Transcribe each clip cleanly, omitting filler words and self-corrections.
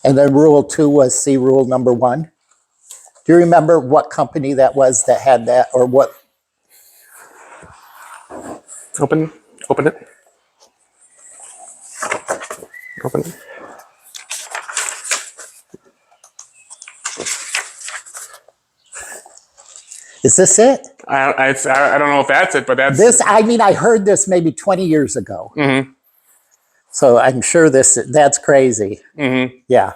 And then rule 2 was see rule number 1. Do you remember what company that was that had that, or what? Open it. Open it. Is this it? I don't know if that's it, but that's this. I mean, I heard this maybe 20 years ago. Mm-hmm. So I'm sure that's crazy. Mm-hmm. Yeah.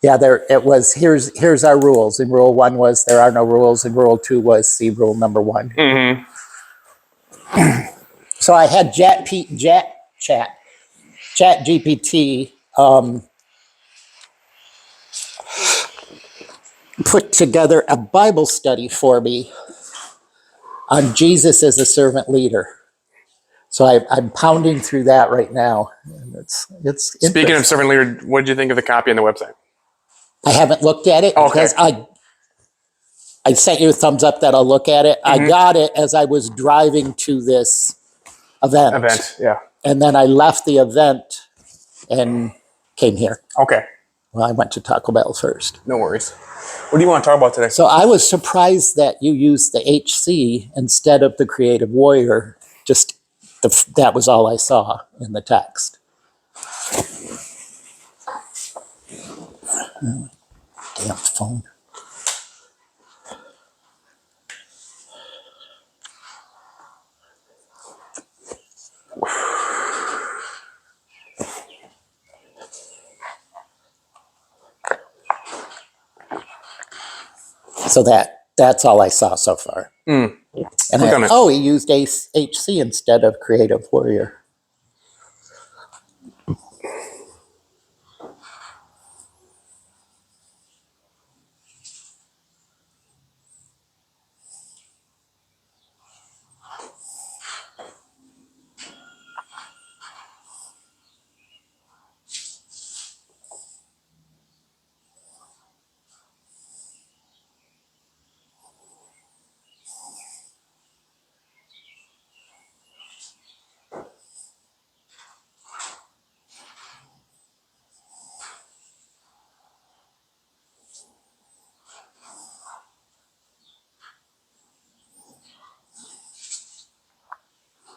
Yeah, there it was. Here's our rules. And rule 1 was there are no rules, and rule 2 was see rule number 1. Mm-hmm. So I had Chat GPT put together a Bible study for me on Jesus as a servant leader. So I'm pounding through that right now. And it's Speaking of servant leader, what did you think of the copy on the website? I haven't looked at it because I sent you a thumbs up that I'll look at it. I got it as I was driving to this event. Yeah. And then I left the event and came here. Okay. Well, I went to Taco Bell first. No worries. What do you want to talk about today? So I was surprised that you used the HC instead of the Creative Warrior. Just that was all I saw in the text. Damn phone. So that's all I saw so far. Mm. And he used HC instead of Creative Warrior.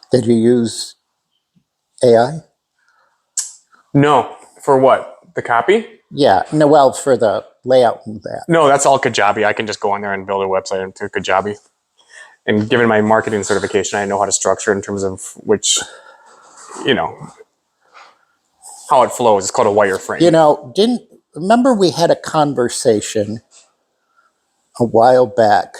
Did you use AI? No. For what? The copy? Yeah. No, well, for the layout and that. No, that's all Kajabi. I can just go on there and build a website into Kajabi. And given my marketing certification, I know how to structure in terms of which, how it flows. It's called a wireframe. Remember we had a conversation a while back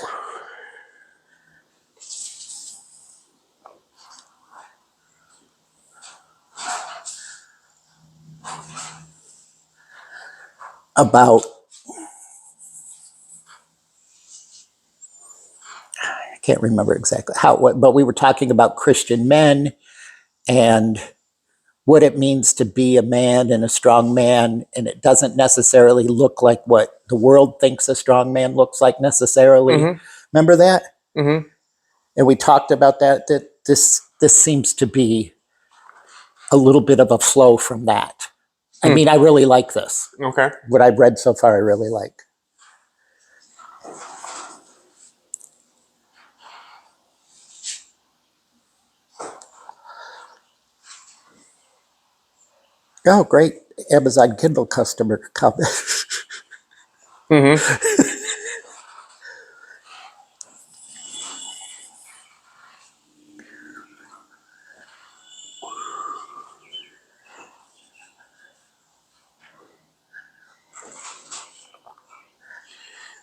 about, I can't remember exactly but we were talking about Christian men and what it means to be a man and a strong man, and it doesn't necessarily look like what the world thinks a strong man looks like necessarily. Mm-hmm. Remember that? Mm-hmm. And we talked about that this seems to be a little bit of a flow from that. I mean, I really like this. Okay. What I've read so far, I really like. Oh, great. Amazon Kindle customer comment. Mm-hmm.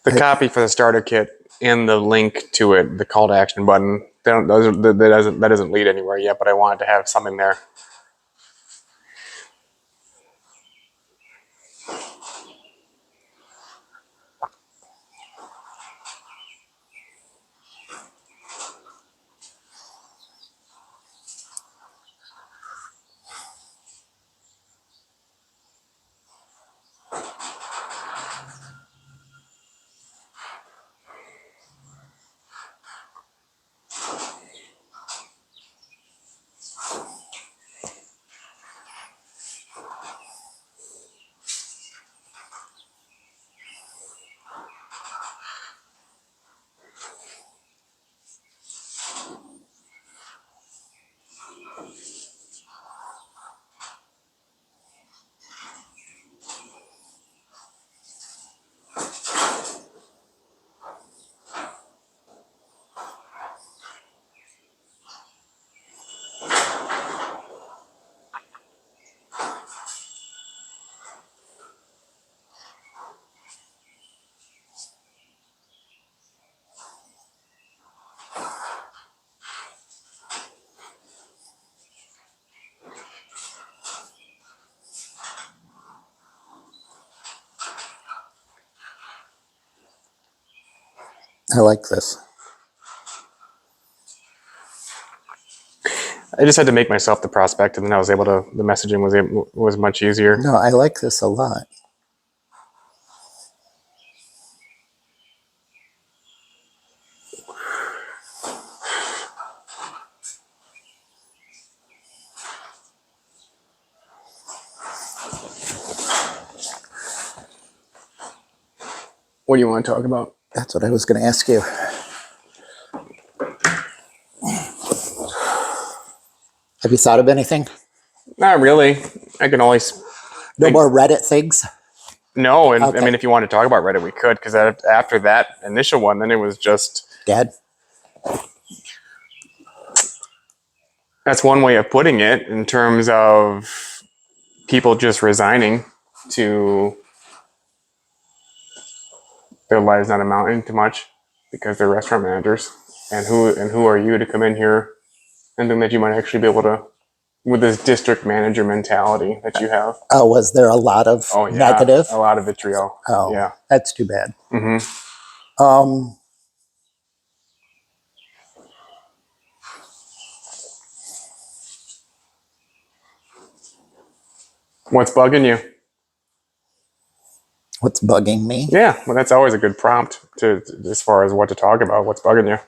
The copy for the starter kit and the link to it, the call to action button, that doesn't lead anywhere yet, but I wanted to have something there. I like this. I just had to make myself the prospect, and then I was able to. The messaging was much easier. No, I like this a lot. What do you want to talk about? That's what I was going to ask you. Have you thought of anything? Not really. I can always. No more Reddit things? No, and Okay. I mean, if you want to talk about Reddit, we could, because after that initial one, then it was just. Dad? That's one way of putting it in terms of people just resigning to their lives not amounting to much because they're restaurant managers. And who are you to come in here and think that you might actually be able to, with this district manager mentality that you have? Oh, was there a lot of negative? A lot of vitriol. Oh, yeah, that's too bad. Mm-hmm. What's bugging you? What's bugging me? Yeah, well, that's always a good prompt to as far as what to talk about. What's bugging you?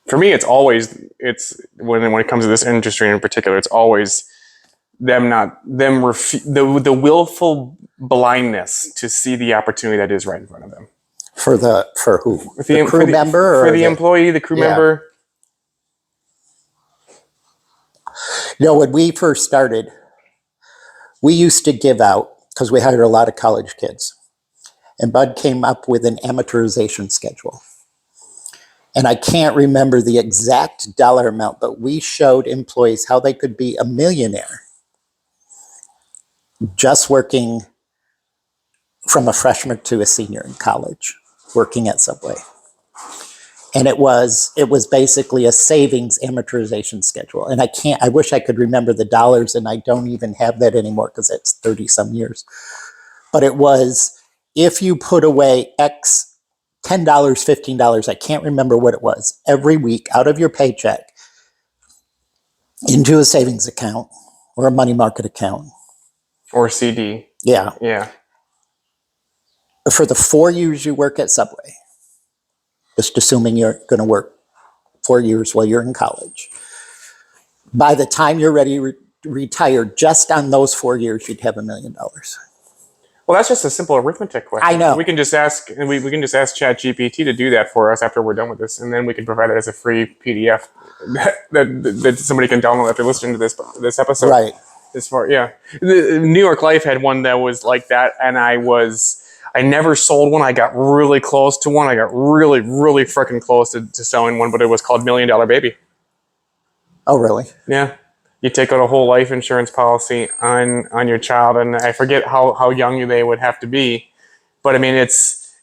For me, it's when it comes to this industry in particular, it's always the willful blindness to see the opportunity that is right in front of them. For who? The crew member? For the employee, the crew member. You know, when we first started, we used to give out, because we hired a lot of college kids, and Bud came up with an amortization schedule. And I can't remember the exact dollar amount, but we showed employees how they could be a millionaire just working from a freshman to a senior in college, working at Subway. And it was basically a savings amortization schedule. And I wish I could remember the dollars, and I don't even have that anymore because it's 30 some years. But it was, if you put away X, $10, $15, I can't remember what it was, every week out of your paycheck into a savings account or a money market account. Or CD. Yeah. Yeah. For the 4 years you work at Subway, just assuming you're going to work 4 years while you're in college, by the time you're ready to retire, just on those 4 years, you'd have $1 million. Well, that's just a simple arithmetic question. I know. We can just ask ChatGPT to do that for us after we're done with this, and then we can provide it as a free PDF that somebody can download after listening to this episode. Right. The New York Life had one that was like that, and I never sold one. I got really close to one. I got really, really freaking close to selling one, but it was called $1 Million Baby. Oh, really? Yeah. You take out a whole life insurance policy on your child, and I forget how young they would have to be, but I mean,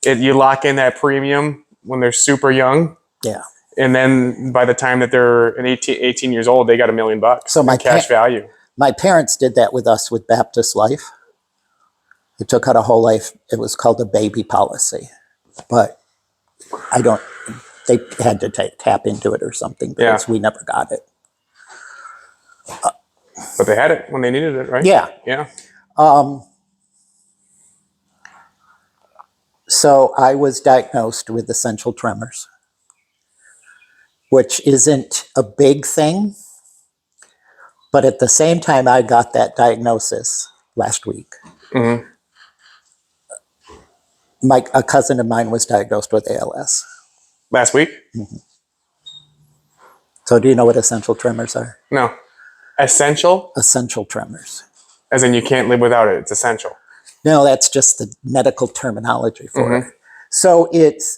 you lock in that premium when they're super young. Yeah. And then by the time that they're 18 years old, they got $1 million So in cash value. My parents did that with us with Baptist Life. They took out a whole life. It was called a baby policy, but they had to tap into it or something because we never got it. But they had it when they needed it, right? Yeah. Yeah. So I was diagnosed with essential tremors, which isn't a big thing. But at the same time, I got that diagnosis last week. Mm-hmm. A cousin of mine was diagnosed with ALS. Last week? Mm-hmm. So do you know what essential tremors are? No. Essential? Essential tremors. As in you can't live without it. It's essential. No, that's just the medical terminology for it. So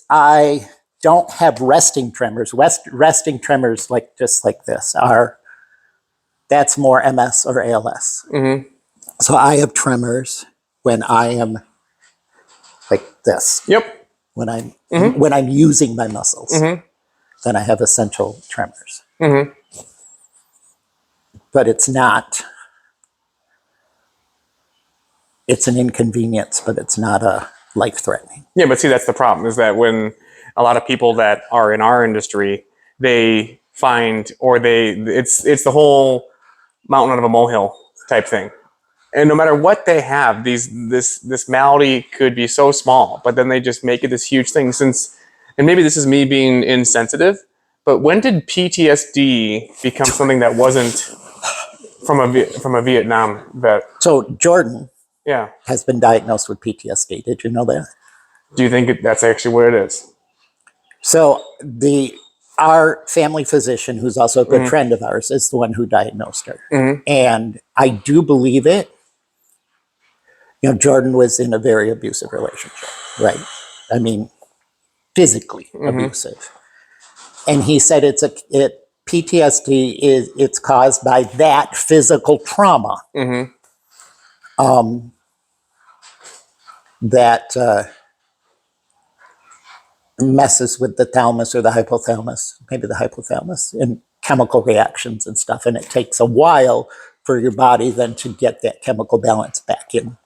I don't have resting tremors. Resting tremors, just like this, that's more MS or ALS. Mm-hmm. So I have tremors when I am like this. Yep. When I'm using my muscles, then I have essential tremors. Mm-hmm. But it's not it's an inconvenience, but it's not a life-threatening. Yeah, but see, that's the problem, is that when a lot of people that are in our industry, they find, or it's the whole mountain out of a molehill type thing. And no matter what they have, this malady could be so small, but then they just make it this huge thing. And maybe this is me being insensitive, but when did PTSD become something that wasn't from a Vietnam vet? So Jordan Yeah. has been diagnosed with PTSD. Did you know that? Do you think that's actually what it is? So our family physician, who's also a good friend of ours, is the one who diagnosed her. And I do believe it. Jordan was in a very abusive relationship, right? I mean, physically abusive. And he said PTSD it's caused by that physical trauma that messes with the thalamus or the hypothalamus, maybe the hypothalamus, and chemical reactions and stuff. And it takes a while for your body then to get that chemical balance back in.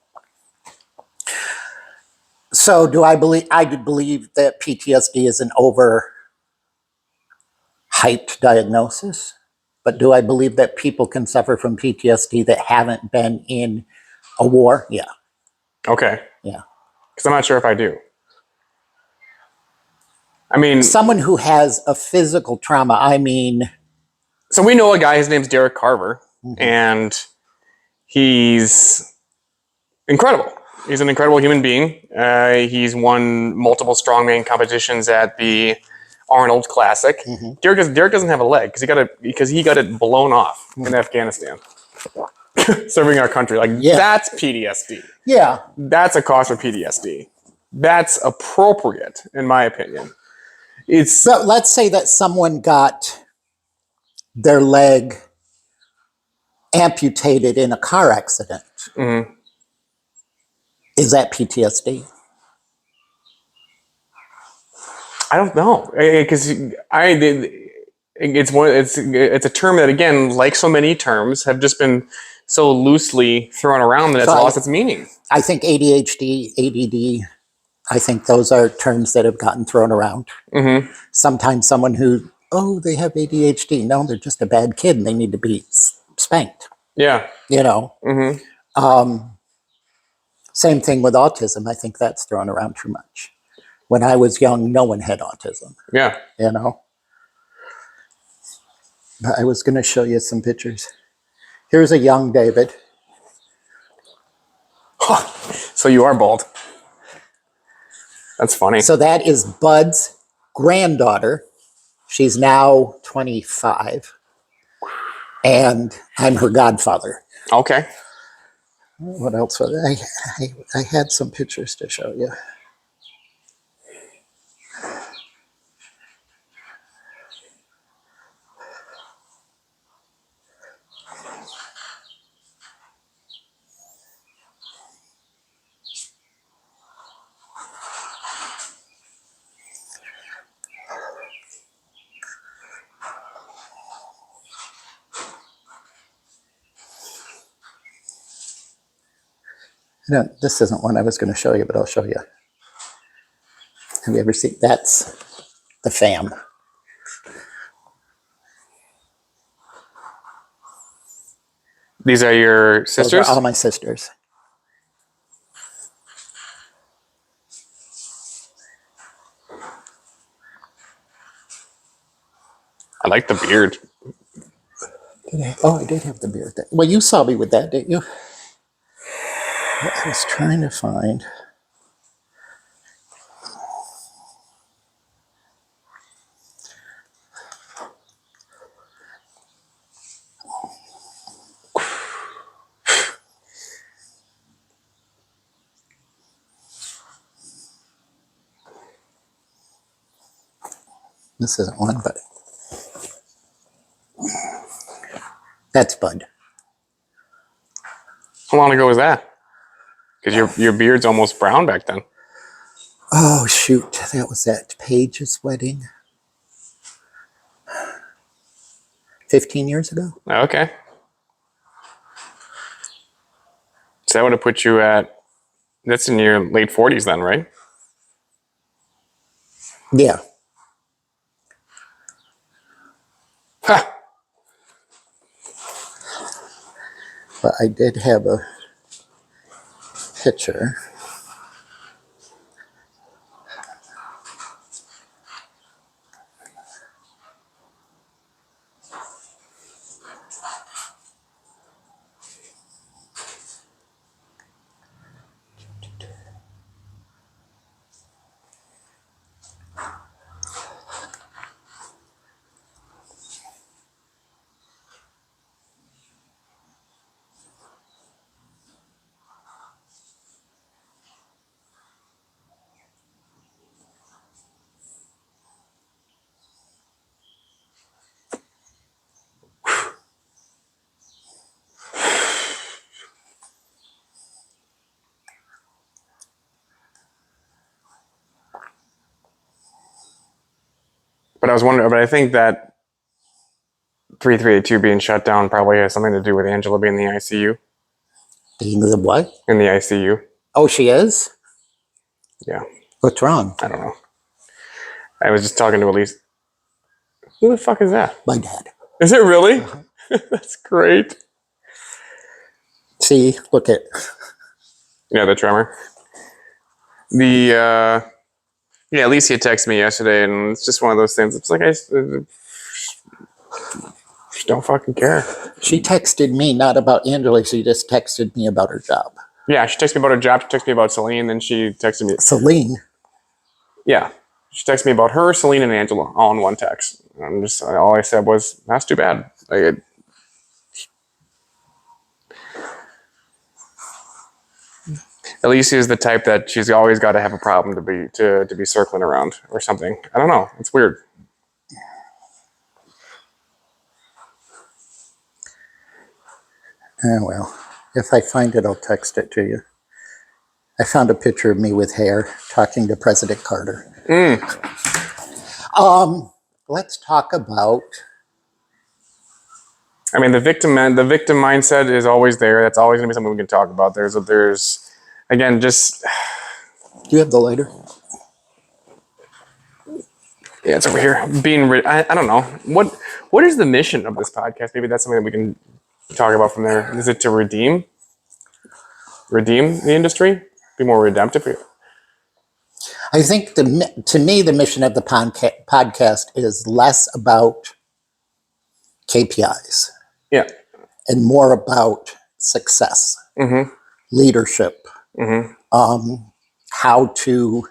So I believe that PTSD is an overhyped diagnosis, but do I believe that people can suffer from PTSD that haven't been in a war? Yeah. Okay. Yeah. Because I'm not sure if I do. I mean, someone who has a physical trauma, I mean. So we know a guy, his name's Derek Carver, and he's incredible. He's an incredible human being. He's won multiple strongman competitions at the Arnold Classic. Derek doesn't have a leg because he got it blown off in Afghanistan, serving our country. That's PTSD. Yeah. That's a cause for PTSD. That's appropriate, in my opinion. But let's say that someone got their leg amputated in a car accident. Is that PTSD? I don't know, because it's a term that, again, like so many terms, have just been so loosely thrown around that it's lost its meaning. I think ADHD, ADD, I think those are terms that have gotten thrown around. Sometimes someone who, they have ADHD. No, they're just a bad kid and they need to be spanked. Yeah. Same thing with autism. I think that's thrown around too much. When I was young, no one had autism. Yeah. But I was going to show you some pictures. Here's a young David. So you are bald. That's funny. So that is Bud's granddaughter. She's now 25. And I'm her godfather. Okay. What else was I had some pictures to show you. No, this isn't one I was going to show you, but I'll show you. Have you ever seen? That's the fam. These are your sisters? Those are all my sisters. I like the beard. I did have the beard. Well, you saw me with that, didn't you? I was trying to find. This isn't one, but that's Bud. How long ago was that? Because your beard's almost brown back then. Oh, shoot. That was at Paige's wedding 15 years ago. Okay. So that would have put you at, that's in your late 40s then, right? Yeah. Ha! But I did have a picture. But I was wondering, but I think that 3382 being shut down probably has something to do with Angela being in the ICU. Being the what? In the ICU. Oh, she is? Yeah. What's wrong? I don't know. I was just talking to Elise. Who the fuck is that? My dad. Is it really? That's great. See, look at. Yeah, the tremor. Yeah, Alicia texted me yesterday, and it's just one of those things. It's like I just don't fucking care. She texted me not about Angela. She just texted me about her job. Yeah, she texted me about her job. She texted me about Celine, then she texted me. Celine. Yeah, she texted me about her, Celine, and Angela all in one text. And just all I said was, "That's too bad." Alicia is the type that she's always got to have a problem to be circling around or something. I don't know. It's weird. Oh, well. If I find it, I'll text it to you. I found a picture of me with hair talking to President Carter. Let's talk about. I mean, the victim mindset is always there. That's always going to be something we can talk about. There's again, just Do you have the lighter? yeah, it's over here. I don't know what is the mission of this podcast. Maybe that's something that we can talk about from there. Is it to redeem the industry, be more redemptive? I think to me, the mission of the podcast is less about KPIs Yeah. and more about success, leadership, how to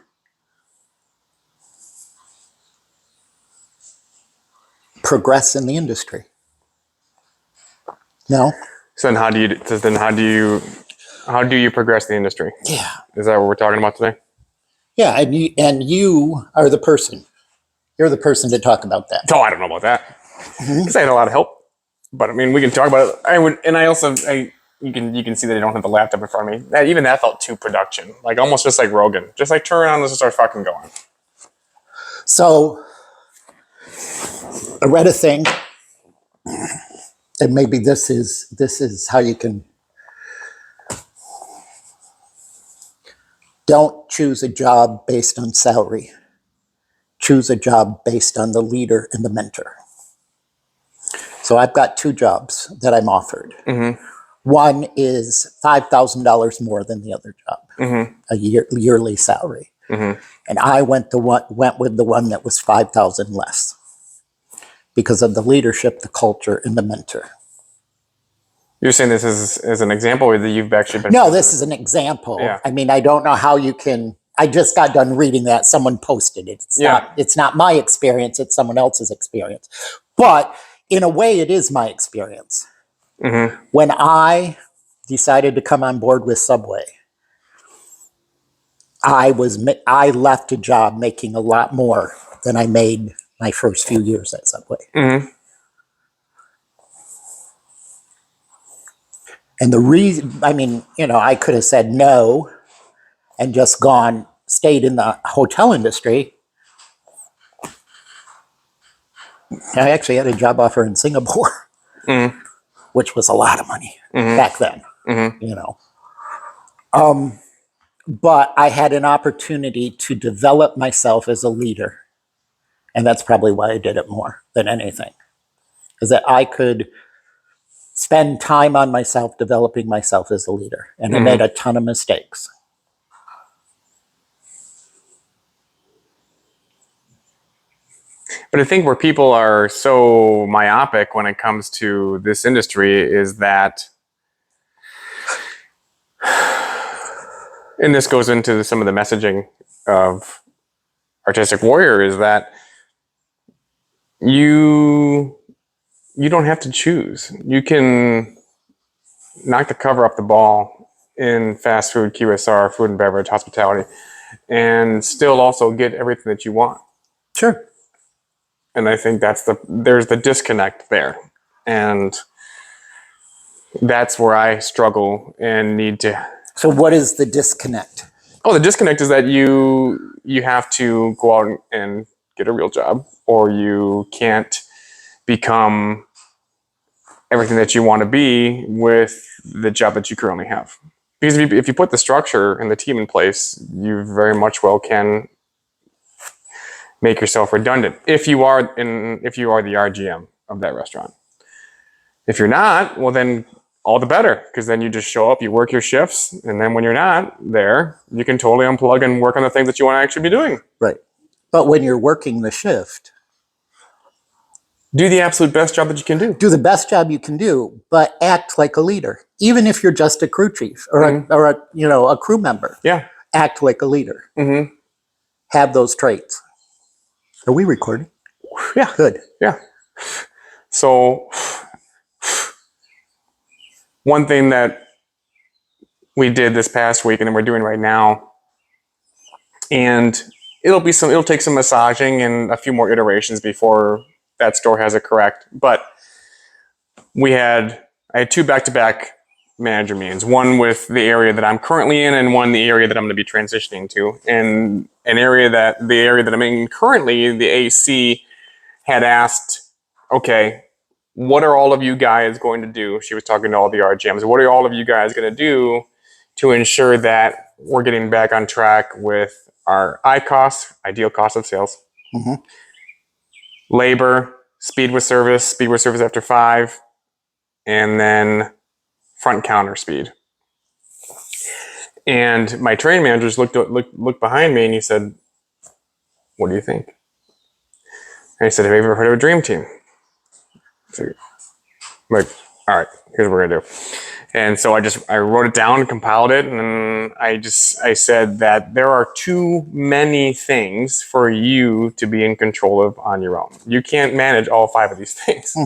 progress in the industry. No? So then how do you progress the industry? Yeah. Is that what we're talking about today? Yeah, and you are the person. You're the person to talk about that. Oh, I don't know about that. Because I had a lot of help. But I mean, we can talk about it. You can see that I don't have the laptop in front of me. Even that felt too production, like almost just like Rogan. Just like turn around, let's just start fucking going. So I read a thing, and maybe this is how you can. Don't choose a job based on salary. Choose a job based on the leader and the mentor. So I've got two jobs that I'm offered. One is $5,000 more than the other job, a yearly salary. And I went with the one that was 5,000 less because of the leadership, the culture, and the mentor. You're saying this is an example, or that you've actually been? No, this is an example. Yeah. I mean, I don't know how you can. I just got done reading that. Someone posted it. It's not my experience. It's someone else's experience. But in a way, it is my experience. When I decided to come on board with Subway, I left a job making a lot more than I made my first few years at Subway. And the reason, I mean, I could have said no and just stayed in the hotel industry. I actually had a job offer in Singapore, which was a lot of money back then, But I had an opportunity to develop myself as a leader. And that's probably why I did it more than anything, is that I could spend time on myself, developing myself as a leader. And I made a ton of mistakes. But I think where people are so myopic when it comes to this industry is that, and this goes into some of the messaging of Artistic Warrior, is that you don't have to choose. You can knock the cover off the ball in fast food, QSR, food and beverage, hospitality, and still also get everything that you want. Sure. And I think there's the disconnect there. And that's where I struggle and need to. So what is the disconnect? Oh, the disconnect is that you have to go out and get a real job, or you can't become everything that you want to be with the job that you currently have. Because if you put the structure and the team in place, you very much well can make yourself redundant if you are the RGM of that restaurant. If you're not, well then all the better, because then you just show up, you work your shifts, and then when you're not there, you can totally unplug and work on the things that you want to actually be doing. Right. But when you're working the shift, do the absolute best job that you can do. Do the best job you can do, but act like a leader. Even if you're just a crew chief or a crew member. Yeah. Act like a leader. Mm-hmm. Have those traits. Are we recording? Yeah. Good. Yeah. So one thing that we did this past week and then we're doing right now, and it'll take some massaging and a few more iterations before that store has it correct. But I had 2 back-to-back manager meetings, one with the area that I'm currently in and one the area that I'm going to be transitioning to. And the area that I'm in currently, the AC had asked, okay, what are all of you guys going to do? She was talking to all the RGMs. What are all of you guys going to do to ensure that we're getting back on track with our ICOS, ideal cost of sales, labor, speed with service after 5, and then front counter speed. And my training managers looked behind me and he said, what do you think? And I said, have you ever heard of a dream team? So, like, all right, here's what we're gonna do. And so I wrote it down, compiled it, and I said that there are too many things for you to be in control of on your own. You can't manage all 5 of these things,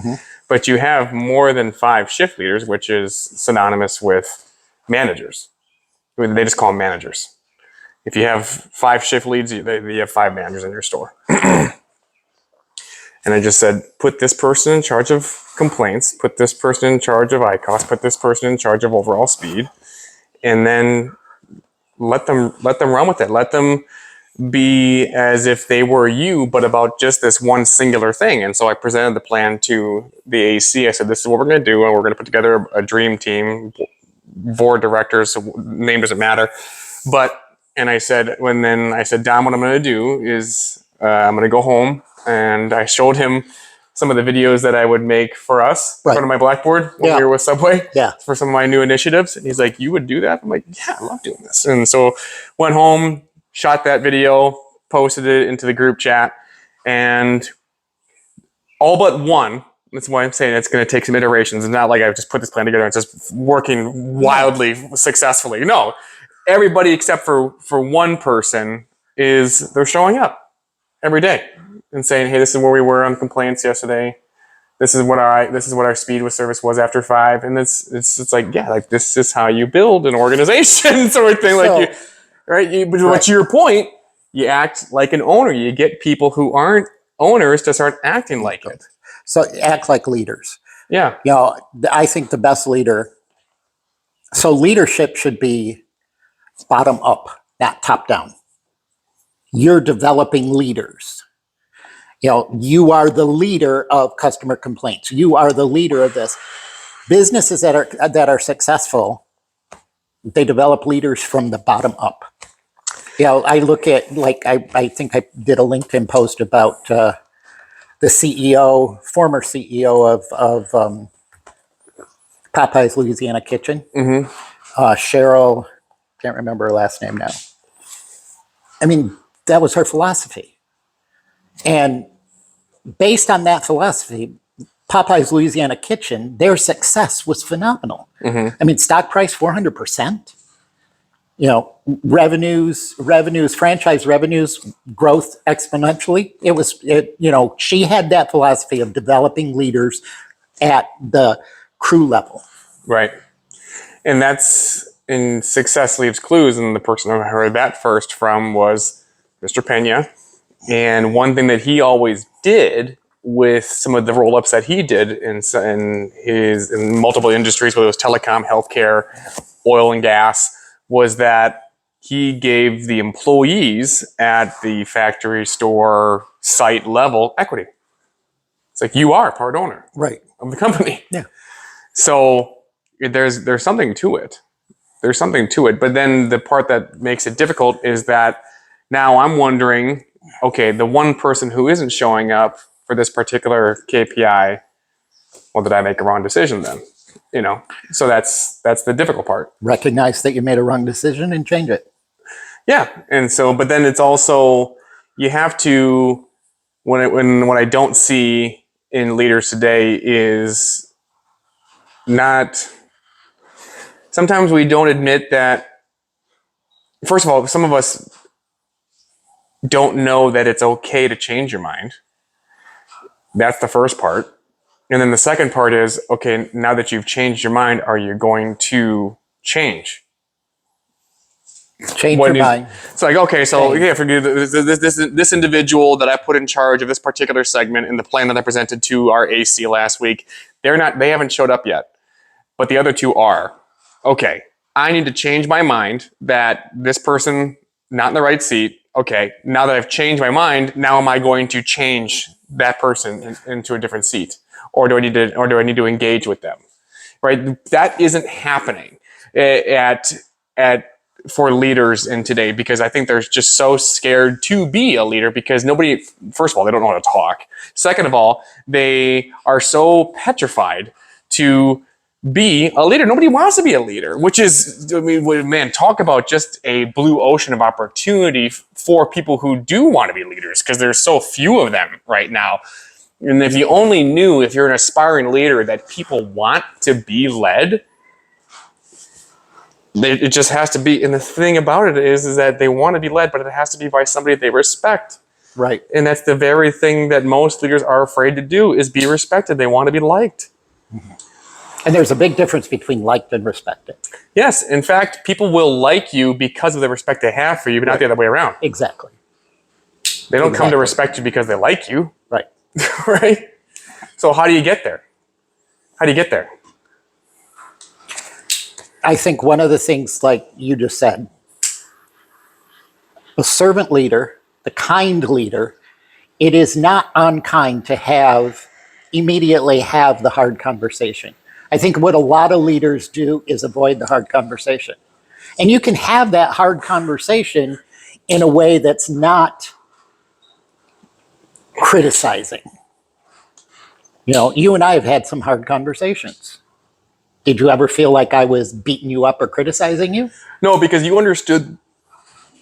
but you have more than 5 shift leaders, which is synonymous with managers. They just call them managers. If you have 5 shift leads, you have 5 managers in your store. And I just said, put this person in charge of complaints, put this person in charge of ICOS, put this person in charge of overall speed, and then let them run with it. Let them be as if they were you, but about just this one singular thing. And so I presented the plan to the AC. I said, this is what we're going to do, and we're going to put together a dream team, board directors, so name doesn't matter. And I said, Don, what I'm going to do is I'm going to go home. And I showed him some of the videos that I would make for us in front of my blackboard when we were with Subway for some of my new initiatives. And he's like, you would do that? I'm like, yeah, I love doing this. And so went home, shot that video, posted it into the group chat, and all but one, that's why I'm saying it's going to take some iterations. It's not like I just put this plan together and it's just working wildly successfully. No, everybody except for one person they're showing up every day and saying, hey, this is where we were on complaints yesterday. This is what our speed with service was after 5. And it's like, yeah, like this is how you build an organization sort of thing. But to your point, you act like an owner. You get people who aren't owners to start acting like it. So act like leaders. Yeah. I think the best leader, so leadership should be bottom up, not top down. You're developing leaders. You are the leader of customer complaints. You are the leader of this. Businesses that are successful, they develop leaders from the bottom up. I look at, like, I think I did a LinkedIn post about the CEO, former CEO of Popeye's Louisiana Kitchen, Cheryl, can't remember her last name now. I mean, that was her philosophy. And based on that philosophy, Popeye's Louisiana Kitchen, their success was phenomenal. I mean, stock price 400%. Revenues, franchise revenues, growth exponentially. She had that philosophy of developing leaders at the crew level. Right. And that's in Success Leaves Clues. And the person I heard that first from was Mr. Pena. And one thing that he always did with some of the roll-ups that he did in multiple industries, whether it was telecom, healthcare, oil and gas, was that he gave the employees at the factory, store, site level equity. It's like, you are part owner of the company. Yeah. So there's something to it. There's something to it. But then the part that makes it difficult is that now I'm wondering, okay, the one person who isn't showing up for this particular KPI, well, did I make a wrong decision then? So that's the difficult part. Recognize that you made a wrong decision and change it. Yeah. And so, but then it's also, you have to, what I don't see in leaders today is not, sometimes we don't admit that, first of all, some of us don't know that it's okay to change your mind. That's the first part. And then the second part is, okay, now that you've changed your mind, are you going to change? Change your mind. It's like, okay, so yeah, for this individual that I put in charge of this particular segment in the plan that I presented to our AC last week, they haven't showed up yet, but the other two are. Okay, I need to change my mind that this person not in the right seat. Okay, now that I've changed my mind, now am I going to change that person into a different seat, or do I need to engage with them? Right, that isn't happening for leaders in today, because I think they're just so scared to be a leader because nobody, first of all, they don't know how to talk. Second of all, they are so petrified to be a leader. Nobody wants to be a leader, which is, I mean, man, talk about just a blue ocean of opportunity for people who do want to be leaders, because there's so few of them right now. And if you only knew, if you're an aspiring leader, that people want to be led, it just has to be. And the thing about it is that they want to be led, but it has to be by somebody they respect. Right. And that's the very thing that most leaders are afraid to do, is be respected. They want to be liked. And there's a big difference between liked and respected. Yes. In fact, people will like you because of the respect they have for you, but not the other way around. Exactly. They don't come to respect you because they like you. Right. Right? So how do you get there? How do you get there? I think one of the things, like you just said, a servant leader, the kind leader, it is not unkind to immediately have the hard conversation. I think what a lot of leaders do is avoid the hard conversation. And you can have that hard conversation in a way that's not criticizing. You and I have had some hard conversations. Did you ever feel like I was beating you up or criticizing you? No, because you understood,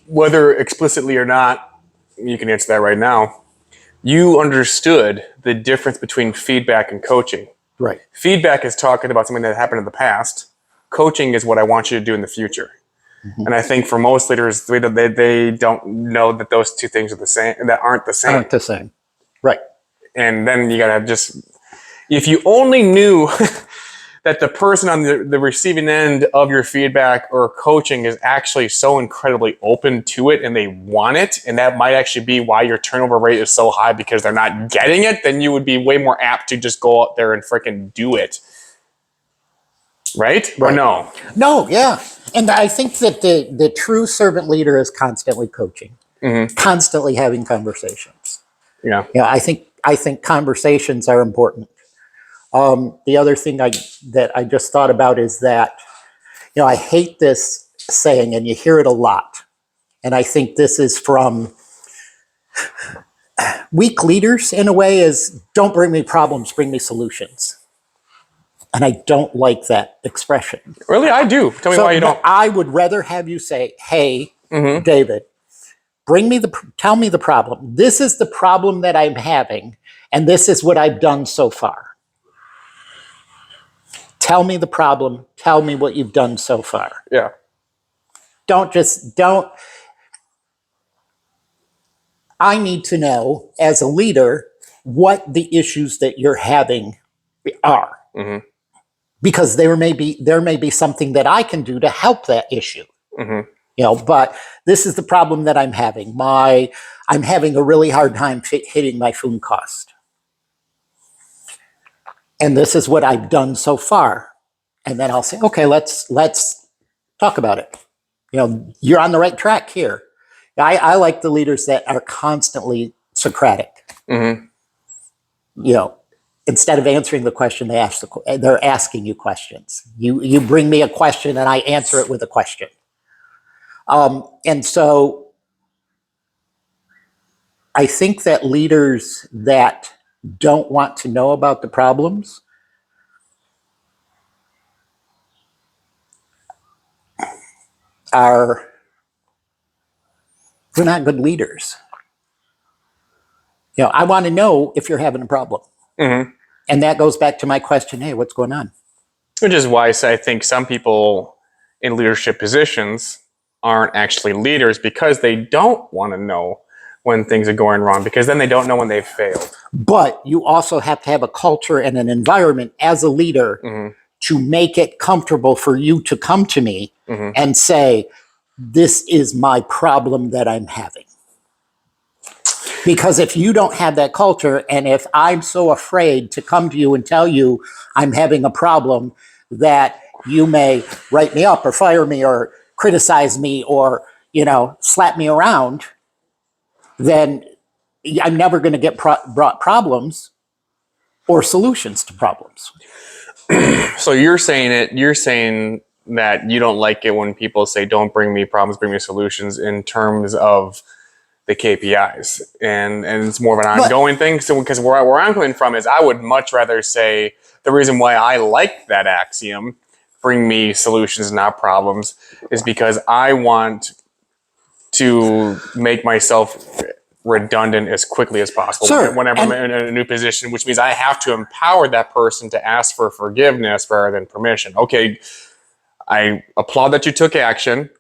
whether explicitly or not, you can answer that right now. You understood the difference between feedback and coaching. Right. Feedback is talking about something that happened in the past. Coaching is what I want you to do in the future. Mm-hmm. And I think for most leaders, they don't know that those two things are the same, that aren't the same. Aren't the same. Right. And then you got to just, if you only knew that the person on the receiving end of your feedback or coaching is actually so incredibly open to it and they want it, and that might actually be why your turnover rate is so high because they're not getting it, then you would be way more apt to just go out there and freaking do it. Right? Or no? No, yeah. And I think that the true servant leader is constantly coaching, constantly having conversations. Yeah. Yeah, I think conversations are important. The other thing that I just thought about is that, I hate this saying, and you hear it a lot. And I think this is from weak leaders in a way, is don't bring me problems, bring me solutions. And I don't like that expression. Really, I do. Tell me why you don't. I would rather have you say, hey, David, tell me the problem. This is the problem that I'm having, and this is what I've done so far. Tell me the problem. Tell me what you've done so far. Yeah. Don't. I need to know as a leader what the issues that you're having are. Because there may be something that I can do to help that issue. But this is the problem that I'm having. I'm having a really hard time hitting my food cost. And this is what I've done so far. And then I'll say, okay, let's talk about it. You're on the right track here. I like the leaders that are constantly Socratic. Instead of answering the question, they're asking you questions. You bring me a question and I answer it with a question. And so I think that leaders that don't want to know about the problems they're not good leaders. I want to know if you're having a problem. And that goes back to my question, hey, what's going on? Which is why I think some people in leadership positions aren't actually leaders, because they don't want to know when things are going wrong, because then they don't know when they've failed. But you also have to have a culture and an environment as a leader to make it comfortable for you to come to me and say, this is my problem that I'm having. Because if you don't have that culture, and if I'm so afraid to come to you and tell you I'm having a problem that you may write me up or fire me or criticize me or, slap me around, then I'm never going to get brought problems or solutions to problems. So you're saying that you don't like it when people say, don't bring me problems, bring me solutions, in terms of the KPIs, and it's more of an ongoing thing. So because where I'm coming from is, I would much rather say the reason why I like that axiom, bring me solutions, not problems, is because I want to make myself redundant as quickly as possible whenever I'm in a new position, which means I have to empower that person to ask for forgiveness rather than permission. Okay, I applaud that you took action.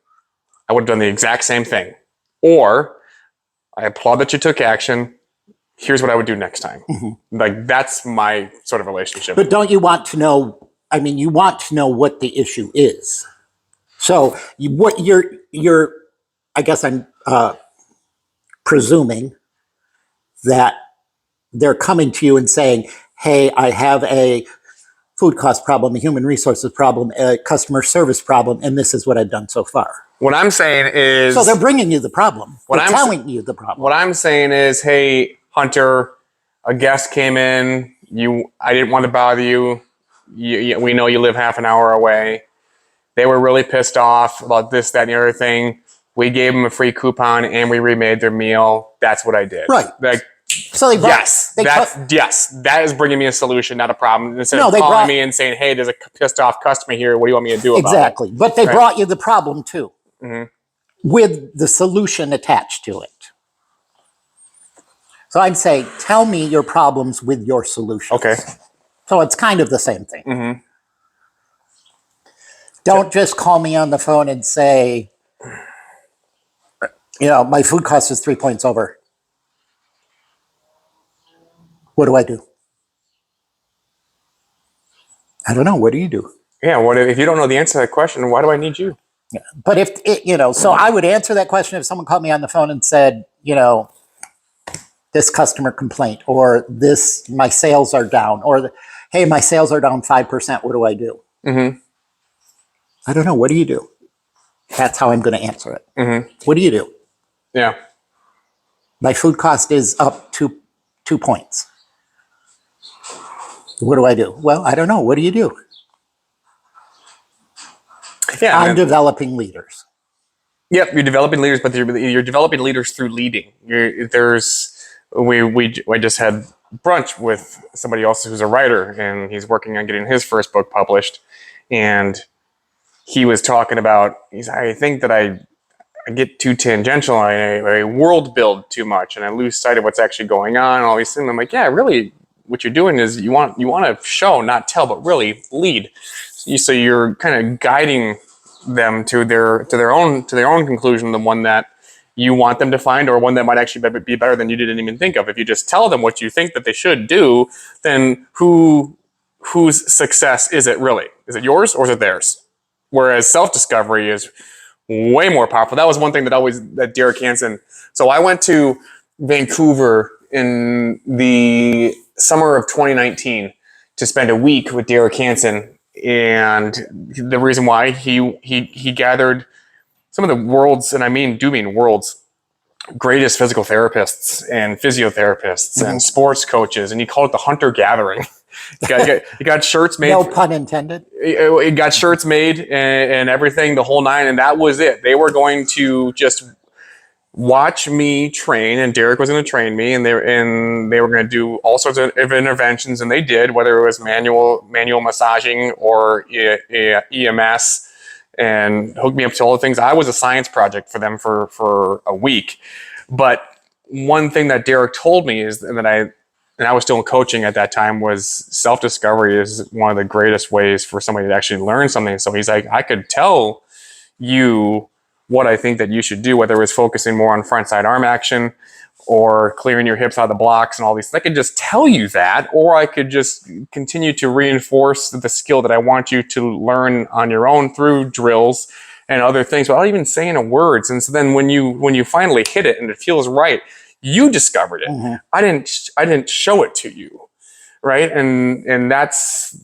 I would have done the exact same thing. Or, I applaud that you took action. Here's what I would do next time. Like, that's my sort of relationship. But don't you want to know? I mean, you want to know what the issue is. So what you're, I guess I'm presuming that they're coming to you and saying, hey, I have a food cost problem, a human resources problem, a customer service problem, and this is what I've done so far. What I'm saying is... So they're bringing you the problem. They're telling you the problem. What I'm saying is, hey, Hunter, a guest came in. I didn't want to bother you. We know you live half an hour away. They were really pissed off about this, that, and the other thing. We gave them a free coupon and we remade their meal. That's what I did. Right. So they brought, that is bringing me a solution, not a problem. Instead of calling me and saying, hey, there's a pissed off customer here. What do you want me to do about it? Exactly. But they brought you the problem too, with the solution attached to it. So I'd say, tell me your problems with your solutions. Okay. So it's kind of the same thing. Don't just call me on the phone and say, my food cost is 3 points over. What do I do? I don't know. What do you do? Yeah. What if you don't know the answer to that question? Why do I need you? Yeah. But if it, so I would answer that question if someone called me on the phone and said, this customer complaint, or this, my sales are down, or hey, my sales are down 5%. What do I do? I don't know. What do you do? That's how I'm going to answer it. What do you do? Yeah. My food cost is up 2 points. What do I do? Well, I don't know. What do you do? Yeah, I'm developing leaders. Yep, you're developing leaders, but you're developing leaders through leading. I just had brunch with somebody else who's a writer, and he's working on getting his first book published. And he was talking about, I think that I get too tangential, I world build too much, and I lose sight of what's actually going on. And all these things. I'm like, yeah, really, what you're doing is you want to show, not tell, but really lead. So you're kind of guiding them to their own conclusion, the one that you want them to find, or one that might actually be better than you didn't even think of. If you just tell them what you think that they should do, then whose success is it really? Is it yours or is it theirs? Whereas self-discovery is way more powerful. That was one thing that Derek Hansen. So I went to Vancouver in the summer of 2019 to spend a week with Derek Hansen, and the reason why he gathered some of the world's, and I do mean world's, greatest physical therapists and physiotherapists and sports coaches, and he called it the hunter gathering. He got shirts made. No pun intended. He got shirts made and everything, the whole nine, and that was it. They were going to just watch me train, and Derek was going to train me, and they were going to do all sorts of interventions, and they did, whether it was manual massaging or EMS, and hooked me up to all the things. I was a science project for them for a week. But one thing that Derek told me is that I was still in coaching at that time, was self-discovery is one of the greatest ways for somebody to actually learn something. So he's like, I could tell you what I think that you should do, whether it was focusing more on front side arm action or clearing your hips out of the blocks and all these. I could just tell you that, or I could just continue to reinforce the skill that I want you to learn on your own through drills and other things, without even saying a word. And so then when you finally hit it and it feels right, you discovered it. I didn't show it to you, right? And that's,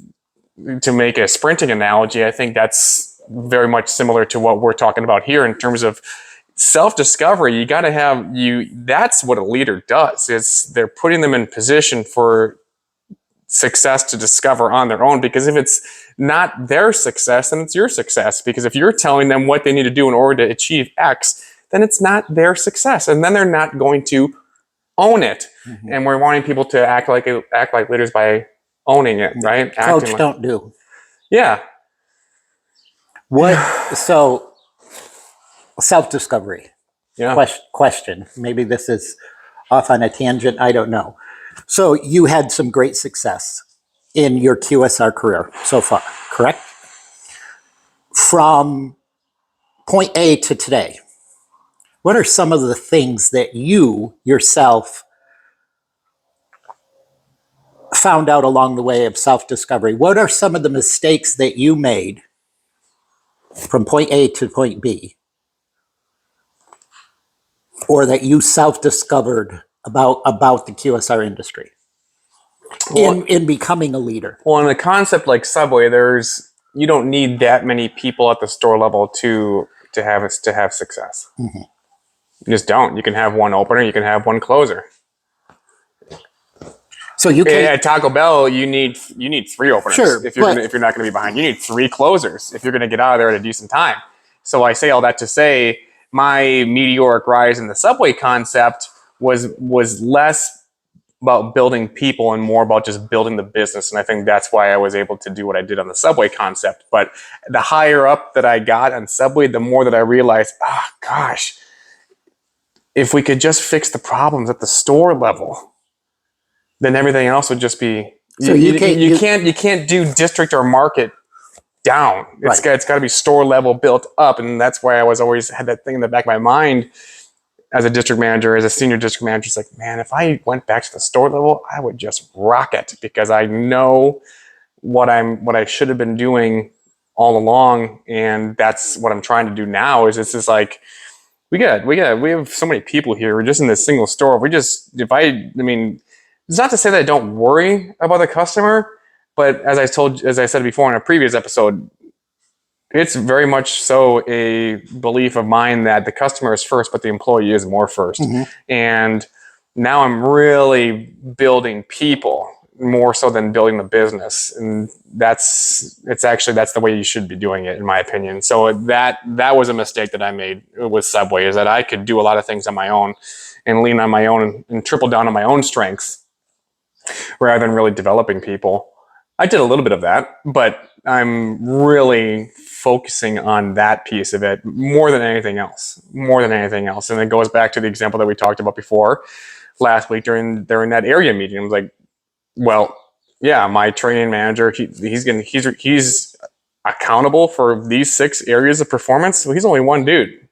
to make a sprinting analogy, I think that's very much similar to what we're talking about here in terms of self-discovery. You got to have that's what a leader does, is they're putting them in position for success to discover on their own. Because if it's not their success, then it's your success. Because if you're telling them what they need to do in order to achieve X, then it's not their success, and then they're not going to own it. And we're wanting people to act like leaders by owning it, right? Coach, don't do. Yeah. So self-discovery. Yeah. Question. Maybe this is off on a tangent. I don't know. So you had some great success in your QSR career so far, correct? From point A to today, what are some of the things that you yourself found out along the way of self-discovery? What are some of the mistakes that you made from point A to point B, or that you self-discovered about the QSR industry in becoming a leader? Well, in a concept like Subway, you don't need that many people at the store level to have success. You just don't. You can have one opener, you can have one closer. So you can at Taco Bell, you need 3 openers. Sure, if you're not going to be behind, you need 3 closers if you're going to get out of there at a decent time. So I say all that to say, my meteoric rise in the Subway concept was less about building people and more about just building the business. And I think that's why I was able to do what I did on the Subway concept. But the higher up that I got on Subway, the more that I realized, gosh, if we could just fix the problems at the store level, then everything else would just be. So you can't do district or market down. It's got to be store level built up, and that's why I was always had that thing in the back of my mind as a district manager, as a senior district manager. It's like, man, if I went back to the store level, I would just rock it, because I know what I should have been doing all along, and that's what I'm trying to do now. Is it's just like we have so many people here. We're just in this single store. It's not to say that I don't worry about the customer, but as I said before in a previous episode, it's very much so a belief of mine that the customer is first, but the employee is more first. And now I'm really building people. more so than building the business. And that's the way you should be doing it, in my opinion. So that was a mistake that I made with Subway, is that I could do a lot of things on my own and lean on my own and triple down on my own strengths rather than really developing people. I did a little bit of that, but I'm really focusing on that piece of it more than anything else. And it goes back to the example that we talked about before last week during that area meeting. I was like, well, yeah, my training manager, he's accountable for these 6 areas of performance. So he's only one dude.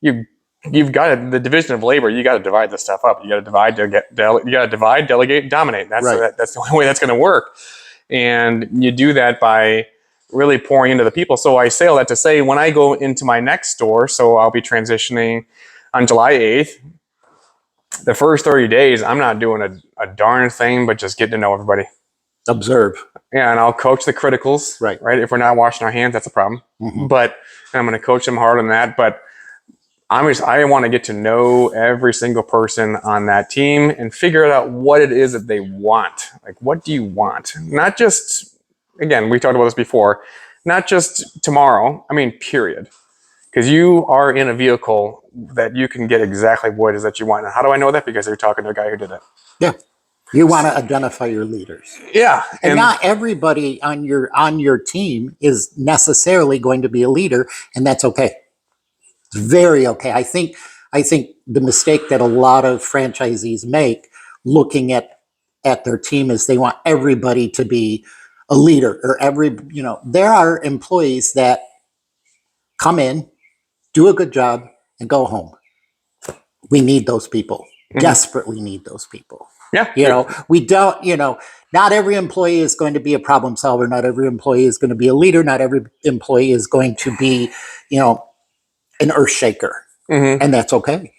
You've got the division of labor. You got to divide this stuff up. You got to divide, delegate, and dominate. That's the only way that's going to work. And you do that by really pouring into the people. So I say all that to say, when I go into my next store, so I'll be transitioning on July 8th, the first 30 days, I'm not doing a darn thing, but just getting to know everybody. Observe. Yeah, and I'll coach the criticals. Right. If we're not washing our hands, that's a problem. Mm-hmm. But I'm going to coach them hard on that. But I want to get to know every single person on that team and figure out what it is that they want. Like, what do you want? Not just, again, we talked about this before, not just tomorrow. I mean, period. Because you are in a vehicle that you can get exactly what it is that you want. And how do I know that? Because you're talking to a guy who did it. Yeah. You want to identify your leaders. Yeah. And not everybody on your team is necessarily going to be a leader, and that's okay. It's very okay. I think the mistake that a lot of franchisees make looking at their team is they want everybody to be a leader, or there are employees that come in, do a good job, and go home. We need those people. Mm-hmm. Desperately need those people. Yeah. We don't, not every employee is going to be a problem solver. Not every employee is going to be a leader. Not every employee is going to be, an earth shaker. Mm-hmm. And that's okay.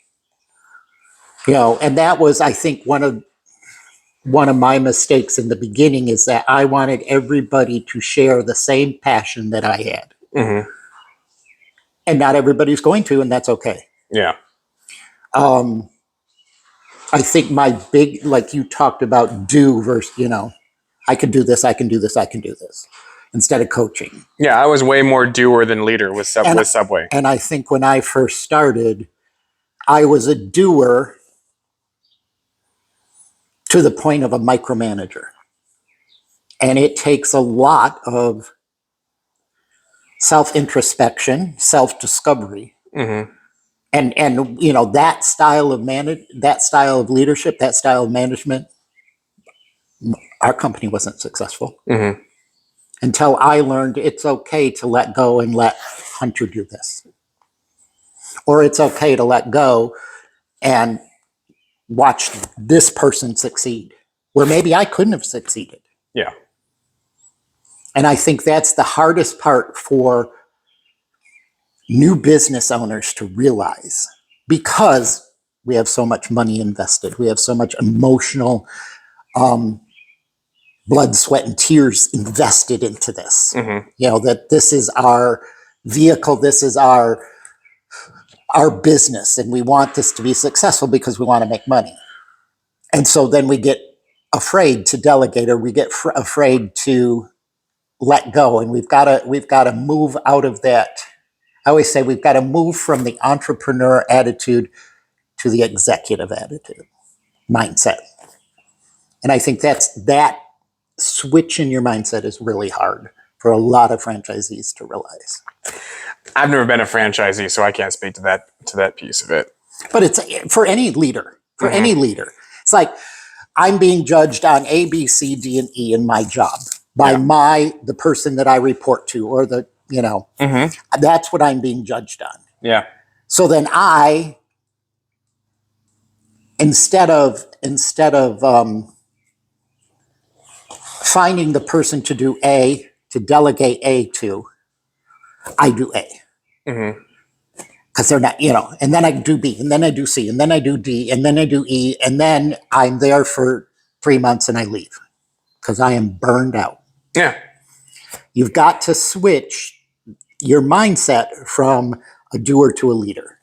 And that was, I think, one of my mistakes in the beginning, is that I wanted everybody to share the same passion that I had. Mm-hmm. And not everybody's going to, and that's okay. Yeah. I think my big, like you talked about, do versus, I can do this, I can do this, I can do this, instead of coaching. Yeah, I was way more doer than leader with Subway. And I think when I first started, I was a doer to the point of a micromanager. And it takes a lot of self-introspection, self-discovery. Mm-hmm. And that style of leadership, that style of management, our company wasn't successful. Mm-hmm. Until I learned it's okay to let go and let Hunter do this. Or it's okay to let go and watch this person succeed, where maybe I couldn't have succeeded. Yeah. And I think that's the hardest part for new business owners to realize, because we have so much money invested. We have so much emotional blood, sweat, and tears invested into this. Mm-hmm. That this is our vehicle, this is our business, and we want this to be successful because we want to make money. And so then we get afraid to delegate, or we get afraid to let go, and we've got to move out of that. I always say we've got to move from the entrepreneur attitude to the executive attitude, mindset. And I think that switch in your mindset is really hard for a lot of franchisees to realize. I've never been a franchisee, so I can't speak to that piece of it. But it's for any leader. For mm-hmm. any leader, it's like I'm being judged on A, B, C, D, and E in my job by the person that I report to, or mm-hmm. that's what I'm being judged on. Yeah. So then I, instead of finding the person to do A, to delegate A to, I do A. Mm-hmm. Because they're not, and then I do B, and then I do C, and then I do D, and then I do E, and then I'm there for 3 months and I leave because I am burned out. Yeah. You've got to switch your mindset from a doer to a leader.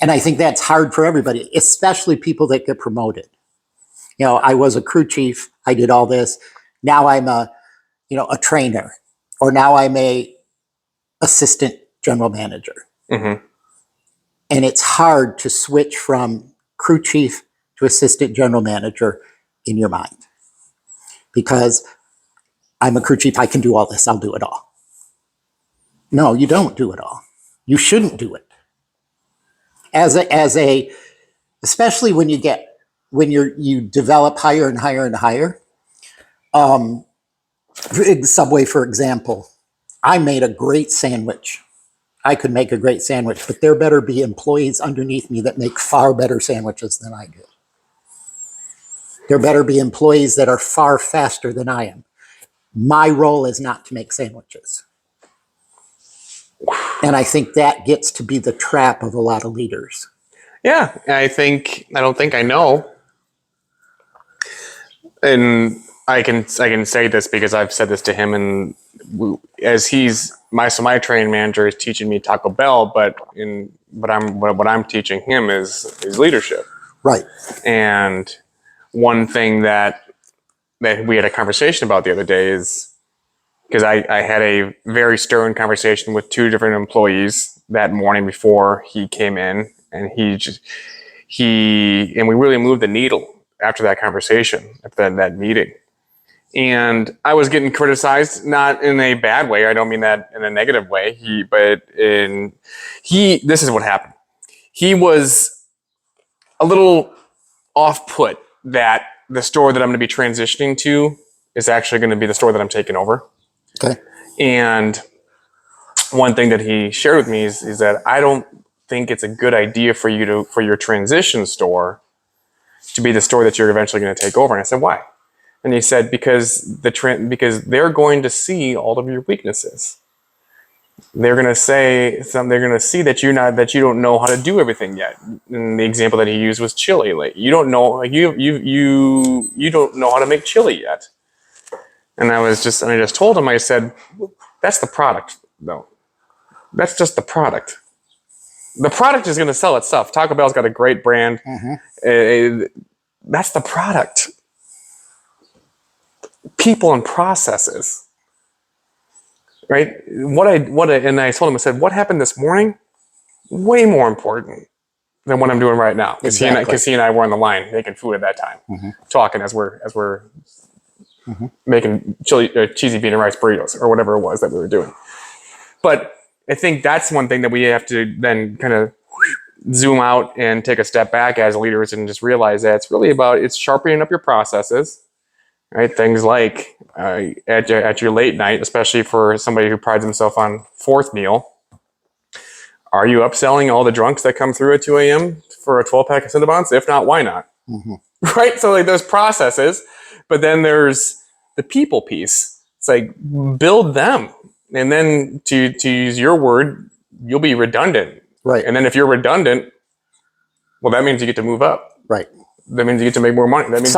And I think that's hard for everybody, especially people that get promoted. I was a crew chief. I did all this. Now I'm a trainer, or now I'm a assistant general manager. Mm-hmm. And it's hard to switch from crew chief to assistant general manager in your mind, because I'm a crew chief. I can do all this. I'll do it all. No, you don't do it all. You shouldn't do it. Especially when you develop higher and higher and higher. Subway, for example, I made a great sandwich. I could make a great sandwich, but there better be employees underneath me that make far better sandwiches than I do. There better be employees that are far faster than I am. My role is not to make sandwiches. And I think that gets to be the trap of a lot of leaders. Yeah, I don't think I know. And I can say this because I've said this to him, and as my training manager is teaching me Taco Bell, but what I'm teaching him is leadership. Right. And one thing that we had a conversation about the other day is, because I had a very stern conversation with two different employees that morning before he came in, and and we really moved the needle after that conversation, after that meeting. And I was getting criticized, not in a bad way. I don't mean that in a negative way. This is what happened. He was a little off-put that the store that I'm going to be transitioning to is actually going to be the store that I'm taking over. Okay. And one thing that he shared with me is that I don't think it's a good idea for your transition store to be the store that you're eventually going to take over. And I said, why? And he said, because they're going to see all of your weaknesses. They're going to see that you don't know how to do everything yet. And the example that he used was chili. Like, you don't know how to make chili yet. And I just told him, I said, that's the product, though. That's just the product. The product is going to sell itself. Taco Bell's got a great brand. Mm-hmm. That's the product. People and processes, right? And I told him, I said, what happened this morning? Way more important than what I'm doing right now. Because he and I were on the line making food at that time, mm-hmm. talking as we're mm-hmm. making cheesy bean and rice burritos or whatever it was that we were doing. But I think that's one thing that we have to then kind of zoom out and take a step back as leaders and just realize that it's sharpening up your processes, right? Things like at your late night, especially for somebody who prides himself on fourth meal, are you upselling all the drunks that come through at 2 a.m. for a 12-pack of Cinnabons? If not, why not? Mm-hmm. Right? So like, there's processes, but then there's the people piece. It's like, build them. And then to use your word, you'll be redundant. Right. And then if you're redundant, well, that means you get to move up. Right. That means you get to make more money. That means that's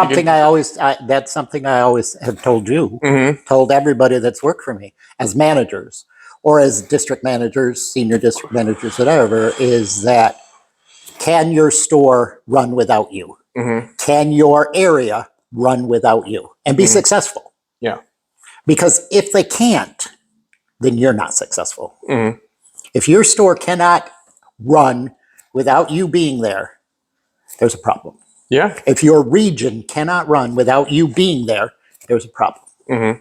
something I always have told you, mm-hmm. told everybody that's worked for me as managers or as district managers, senior district managers, whatever, is that, can your store run without you? Mm-hmm. Can your area run without you and be mm-hmm. successful? Yeah. Because if they can't, then you're not successful. Mm-hmm. If your store cannot run without you being there, there's a problem. Yeah. If your region cannot run without you being there, there's a problem. Mm-hmm.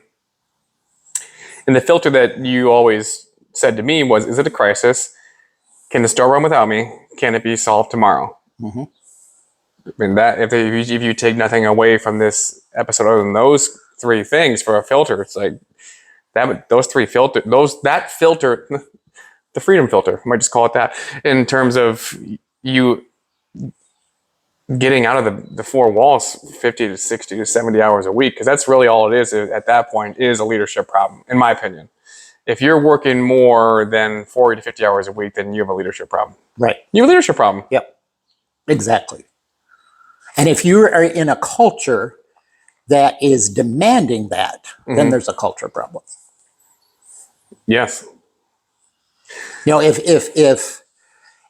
And the filter that you always said to me was, is it a crisis? Can the store run without me? Can it be solved tomorrow? Mm-hmm. I mean, if you take nothing away from this episode other than those three things for a filter, it's like those three filter, that filter, the freedom filter, I might just call it that, in terms of you getting out of the four walls 50 to 60 to 70 hours a week, because that's really all it is at that point, is a leadership problem, in my opinion. If you're working more than 40 to 50 hours a week, then you have a leadership problem. Right. You have a leadership problem. Yep. Exactly. And if you are in a culture that is demanding that, mm-hmm. then there's a culture problem. Yes.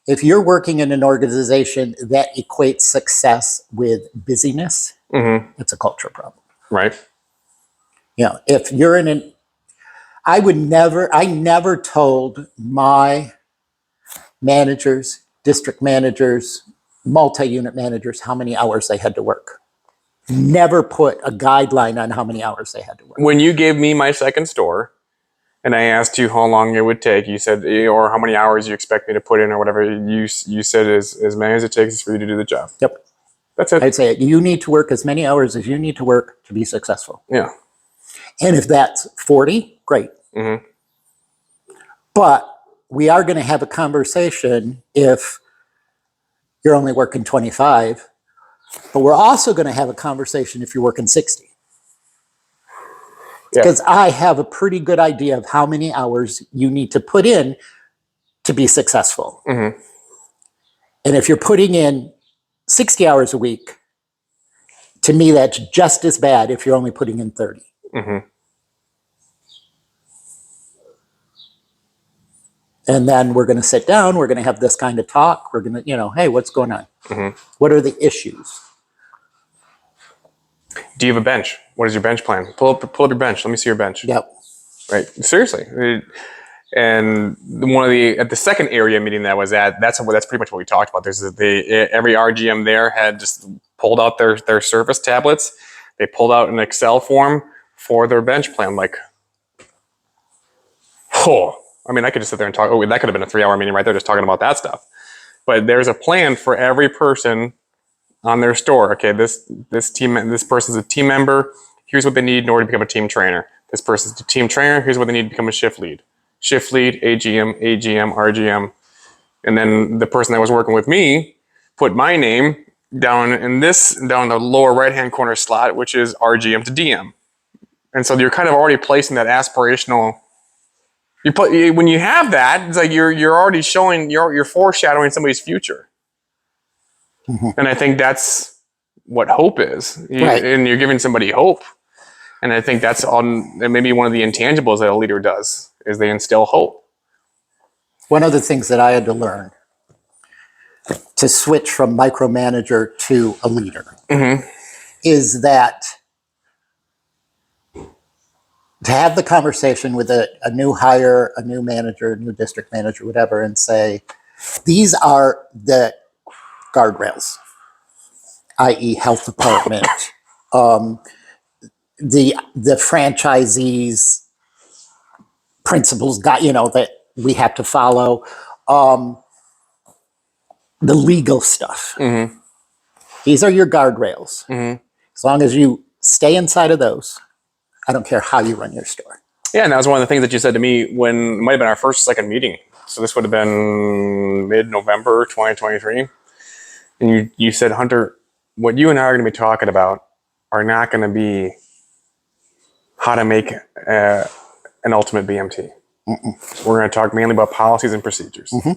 If you're working in an organization that equates success with busyness, Mm-hmm. It's a culture problem. Right. You know, if you're in an, I never told my managers, district managers, multi-unit managers how many hours they had to work. Never put a guideline on how many hours they had to work. When you gave me my second store, and I asked you how long it would take, you said, or how many hours you expect me to put in, or whatever. You said as many as it takes for you to do the job. Yep. That's it. I'd say you need to work as many hours as you need to work to be successful. Yeah. And if that's 40, great. Mm-hmm. But we are going to have a conversation if you're only working 25, but we're also going to have a conversation if you're working 60. Yeah. Because I have a pretty good idea of how many hours you need to put in to be successful. Mm-hmm. And if you're putting in 60 hours a week, to me, that's just as bad if you're only putting in 30. Mm-hmm. And then we're going to sit down, we're going to have this kind of talk. We're going to, you know, hey, what's going on? Mm-hmm. What are the issues? Do you have a bench? What is your bench plan? Pull up your bench. Let me see your bench. Yep. Right. Seriously. And one of the second area meeting that I was at, that's pretty much what we talked about. There's every RGM there had just pulled out their Surface tablets. They pulled out an Excel form for their bench plan. Like, oh, I mean, I could just sit there and talk. Oh, that could have been a 3-hour meeting right there, just talking about that stuff. But there's a plan for every person on their store. Okay, this person's a team member. Here's what they need in order to become a team trainer. This person's a team trainer. Here's what they need to become a shift lead. Shift lead, AGM, RGM. And then the person that was working with me put my name down in the lower right-hand corner slot, which is RGM to DM. And so you're kind of already placing that aspirational. When you have that, it's like you're already showing, you're foreshadowing somebody's future. Mm-hmm. And I think that's what hope is. Right. And you're giving somebody hope. And I think that's maybe one of the intangibles that a leader does, is they instill hope. One of the things that I had to learn to switch from micromanager to a leader Mm-hmm. is that to have the conversation with a new hire, a new manager, a new district manager, whatever, and say, these are the guardrails, i.e. health department, the franchisees principles that we have to follow, the legal stuff. Mm-hmm. These are your guardrails. Mm-hmm. As long as you stay inside of those, I don't care how you run your store. Yeah, and that was one of the things that you said to me when it might have been our first or second meeting. So this would have been mid-November 2023. And you said, Hunter, what you and I are going to be talking about are not going to be how to make an ultimate BMT. Mm-mm. We're going to talk mainly about policies and procedures. Mm-hmm.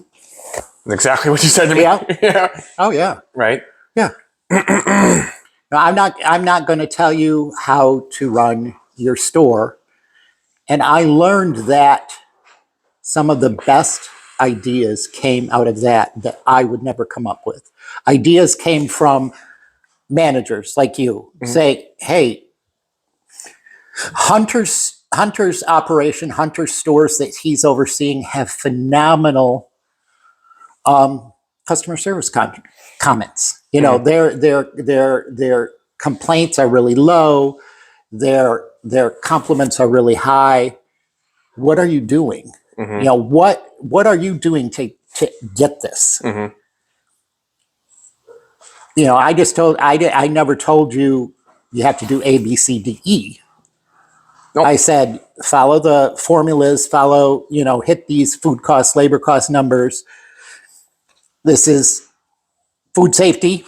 That's exactly what you said to me. Yeah. Yeah. Oh, yeah. Right? Yeah. No, I'm not going to tell you how to run your store. And I learned that some of the best ideas came out of that I would never come up with. Ideas came from managers like you. Mm-hmm. Say, hey, Hunter's operation, Hunter's stores that he's overseeing have phenomenal customer service comments. You know, their complaints are really low. Their compliments are really high. What are you doing? Mm-hmm. You know, what are you doing to get this? Mm-hmm. You know, I never told you have to do A, B, C, D, E. Nope. I said, follow the formulas, hit these food costs, labor cost numbers. This is food safety,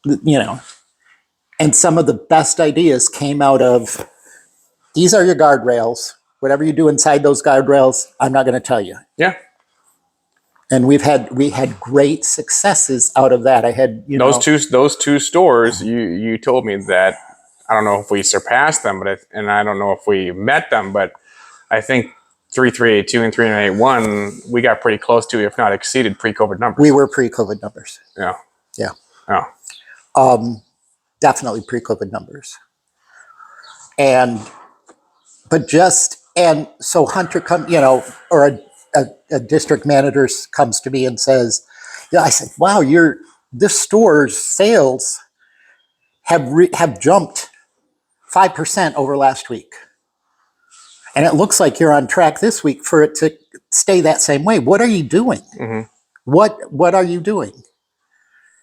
and some of the best ideas came out of, these are your guardrails. Whatever you do inside those guardrails, I'm not going to tell you. Yeah. And we had great successes out of that. I had, those two stores, you told me that, I don't know if we surpassed them, and I don't know if we met them, but I think 3382 and 3981, we got pretty close to, if not exceeded, pre-COVID numbers. We were pre-COVID numbers. Yeah. Yeah. Yeah. definitely pre-COVID numbers. And so Hunter or a district manager comes to me and says, I said, wow, this store's sales have jumped 5% over last week. And it looks like you're on track this week for it to stay that same way. What are you doing? Mm-hmm. What are you doing? He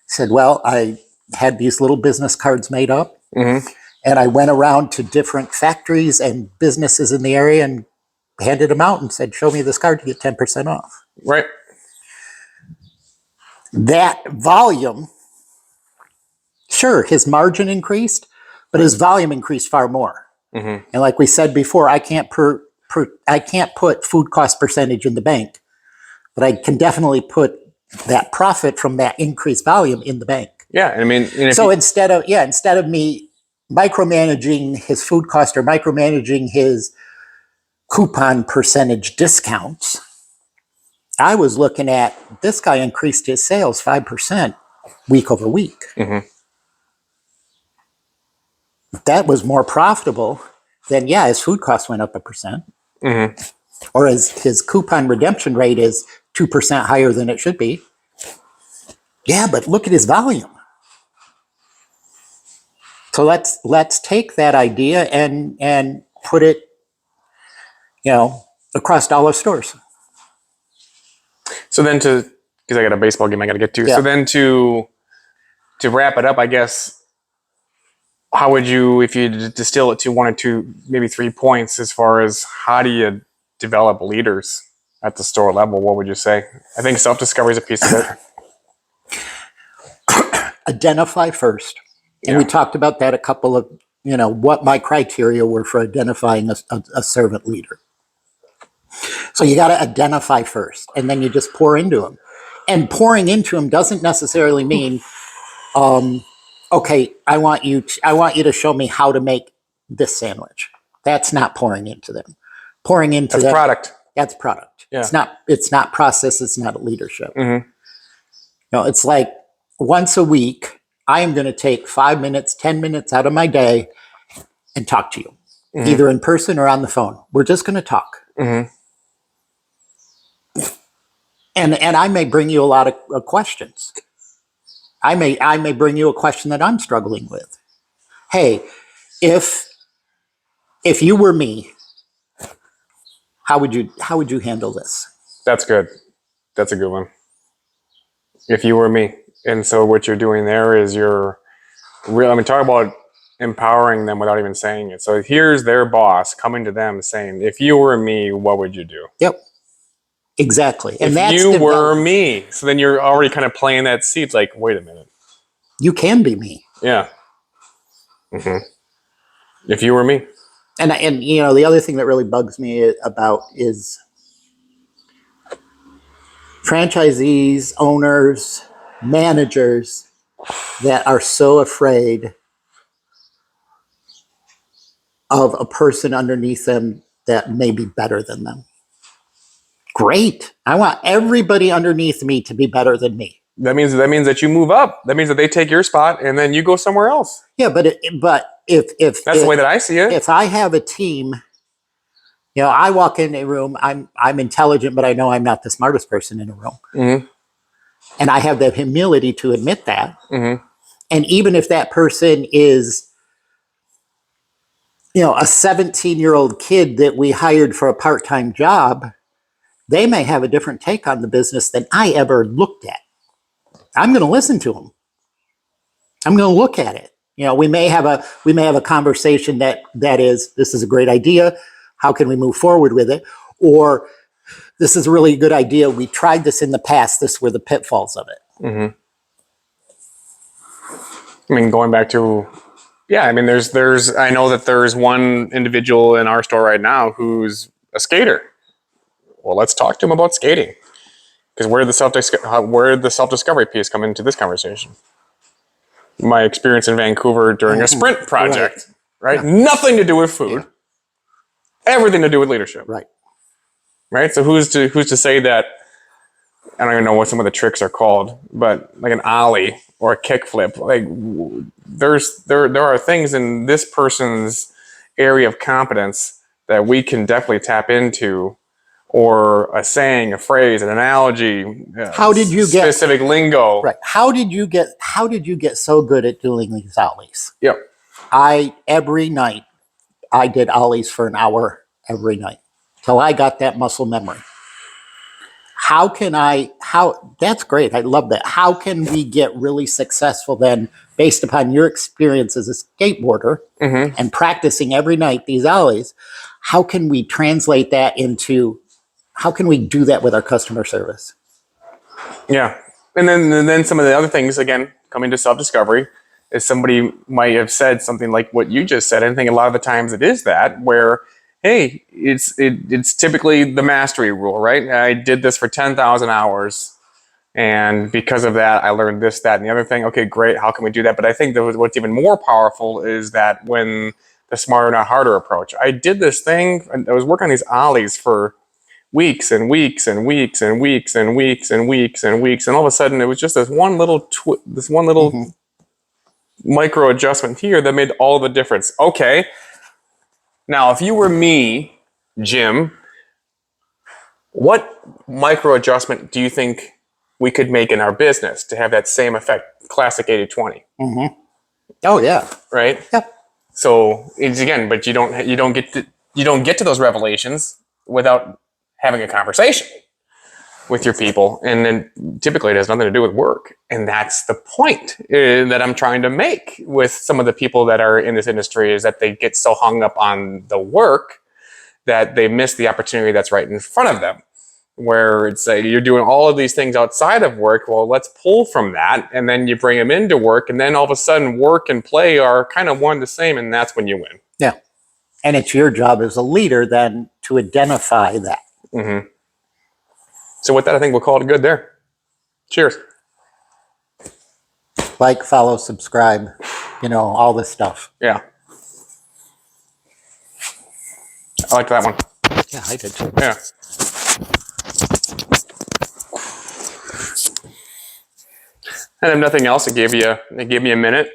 said, well, I had these little business cards made up. Mm-hmm. And I went around to different factories and businesses in the area and handed them out and said, show me this card to get 10% off. Right. That volume, sure, his margin increased, but his volume increased far more. Mm-hmm. And like we said before, I can't put food cost percentage in the bank, but I can definitely put that profit from that increased volume in the bank. Yeah, I mean, so instead of me micromanaging his food cost or micromanaging his coupon percentage discounts, I was looking at this guy increased his sales 5% week over week. Mm-hmm. That was more profitable than, his food cost went up 1%. Mm-hmm. Or his coupon redemption rate is 2% higher than it should be. Yeah, but look at his volume. So let's take that idea and put it, across all our stores. So then because I got a baseball game I got to get to. Yeah. So then to wrap it up, I guess, how would you, if you distill it to 1 or 2, maybe 3 points as far as how do you develop leaders at the store level, what would you say? I think self-discovery is a piece of it. Identify first. And we talked about that a couple of, what my criteria were for identifying a servant leader. So you got to identify first, and then you just pour into them. And pouring into them doesn't necessarily mean, okay, I want you to show me how to make this sandwich. That's not pouring into them. Pouring into That's them. product. That's product. Yeah. It's not process. It's not leadership. Mm-hmm. It's like once a week, I am going to take 5 minutes, 10 minutes out of my day and talk to you, either in person or on the phone. We're just going to talk. Mm-hmm. And I may bring you a lot of questions. I may bring you a question that I'm struggling with. Hey, if you were me, how would you handle this? That's good. That's a good one. If you were me. And so what you're doing there is talk about empowering them without even saying it. So here's their boss coming to them saying, if you were me, what would you do? Yep. Exactly. And if you were me. So then you're already kind of playing that seat like, wait a minute. You can be me. Yeah. Mm-hmm. If you were me. And the other thing that really bugs me about is franchisees, owners, managers that are so afraid of a person underneath them that may be better than them. Great. I want everybody underneath me to be better than me. That means that you move up. That means that they take your spot and then you go somewhere else. Yeah, but if that's the way that I see it. If I have a team, I walk in a room, I'm intelligent, but I know I'm not the smartest person in a room. Mm-hmm. And I have the humility to admit that. Mm-hmm. And even if that person is, a 17-year-old kid that we hired for a part-time job, they may have a different take on the business than I ever looked at. I'm going to listen to them. I'm going to look at it. We may have a conversation that is, this is a great idea. How can we move forward with it? Or this is a really good idea. We tried this in the past. This were the pitfalls of it. Mm-hmm. I mean, going back to, there's I know that there's one individual in our store right now who's a skater. Well, let's talk to him about skating. Because where did the self-discovery piece come into this conversation? My experience in Vancouver during a sprint project, right? Yeah. Nothing to do with food. Yeah. Everything to do with leadership. Right. Right? So who's to say that, I don't even know what some of the tricks are called, but like an ollie or a kickflip. Like there are things in this person's area of competence that we can definitely tap into, or a saying, a phrase, an analogy, How did you get specific lingo. right? How did you get so good at doing these ollies? Yep. Every night I did ollies for an hour every night till I got that muscle memory. That's great. I love that. How can we get really successful then based upon your experience as a skateboarder and practicing every night these ollies? How can we translate that into, how can we do that with our customer service? Yeah. And then some of the other things, again, coming to self-discovery, is somebody might have said something like what you just said. I think a lot of the times it is that, where, hey, it's typically the mastery rule, right? I did this for 10,000 hours, and because of that, I learned this, that, and the other thing. Okay, great. How can we do that? But I think that what's even more powerful is that when the smarter, not harder approach. I did this thing, and I was working on these ollies for weeks and weeks and weeks and weeks and weeks and weeks and weeks, and all of a sudden it was just this one little micro adjustment here that made all the difference. Okay, now if you were me, Jim, what micro adjustment do you think we could make in our business to have that same effect? Classic 80-20. Oh yeah. Right? Yep. So it's, again, but you don't get to those revelations without having a conversation with your people, and then typically it has nothing to do with work. And that's the point that I'm trying to make with some of the people that are in this industry, is that they get so hung up on the work that they miss the opportunity that's right in front of them, where it's you're doing all of these things outside of work. Well, let's pull from that, and then you bring them into work, and then all of a sudden work and play are kind of one and the same, and that's when you win. Yeah. And it's your job as a leader then to identify that. So with that, I think we'll call it good there. Cheers. Like, follow, subscribe, all this stuff. Yeah. I liked that one. Yeah, I did too. Yeah. And if nothing else, it gave me a minute